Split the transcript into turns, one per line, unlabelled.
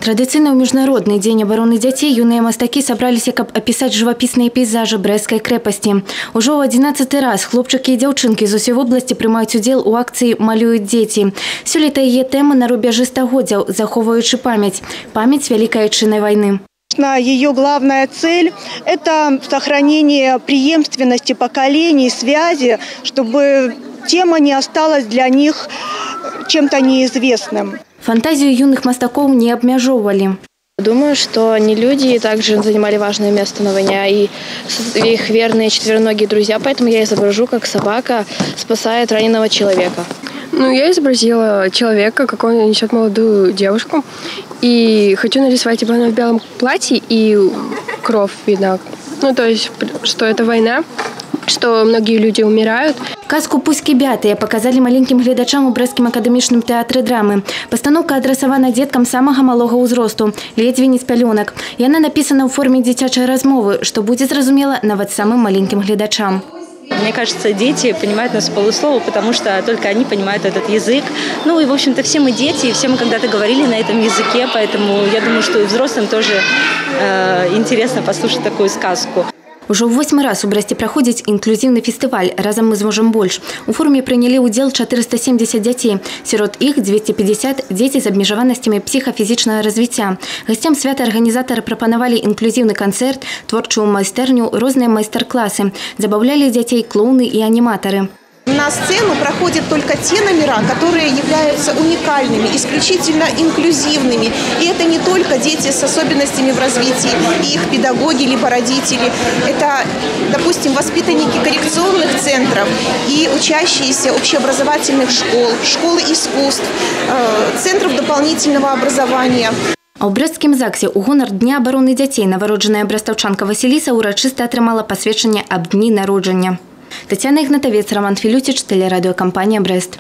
Традыцыйна ў міжнародны дзень абароны дзяцей юныя мастакі сабраліся, каб апісаць жывапісныя пейзажы брэсцкай крэпасці. Ужо ў 11-й раз хлопчыкі і дзяўчынкі з усёй вобласці прымаюць удзел у акцыі «Малююць дзеці». Сёлета яе тэма на рубяжы стагоддзяў, захоўваючы памяць Великой Отечественной войны.
Ее главная цель – это сохранение преемственности поколений, связи, чтобы тема не осталась для них чем-то неизвестным.
Фантазию юных мастаков не обмежевывали.
Думаю, что они люди и также занимали важное место на войне, и их верные четвероногие друзья, поэтому я изображу, как собака спасает раненого человека.
Я изобразила человека, как он несет молодую девушку, и хочу нарисовать, типа, она в белом платье и кровь видна. То есть, что это война, что многие люди умирают.
Казку «Пуські бятыя» показали маленьким гледачам у Брэсцкім акадэмічным тэатры драмы. Пастаноўка адрасавана деткам самага малога ўзросту, ледзьве не з пялёнак. Яна написана ў форме дзіцячай размовы, што будзе зразумела нават самым маленьким гледачам.
Мне кажется, дети понимают нас с полуслова, потому что только они понимают этот язык. И, в общем-то, все мы дети, и все мы когда-то говорили на этом языке, поэтому я думаю, что и взрослым тоже интересно послушать такую сказку.
Уже ў 8-й раз у Брэсце праходзіць інклюзіўны фестываль «Разам мы зможам больш». У форуме прынялі ўдзел 470 дзяцей. Сярод іх 250 дзеці з абмежаванасцямі псіхафізічнага развіцця. Гасцям свята арганізатары прапанавалі інклюзіўны канцэрт, творчую майстэрню, розныя майстар-класы. Забаўлялі дзяцей клоуны і аніматары.
На сцену проходят только те номера, которые являются уникальными, исключительно инклюзивными. И это не только дети с особенностями в развитии, и их педагоги, либо родители. Это, допустим, воспитанники коррекционных центров и учащиеся общеобразовательных школ, школы искусств, центров дополнительного образования.
А ў Брэсцкім ЗАГСе ў гонар Дня абароны дзяцей навароджаная брастаўчанка Васіліса ўрачыста атрымала пасведчанне аб дні народжання. Тетяна Ігнатавец, Роман Філютіч, телерадіокомпанія «Брест».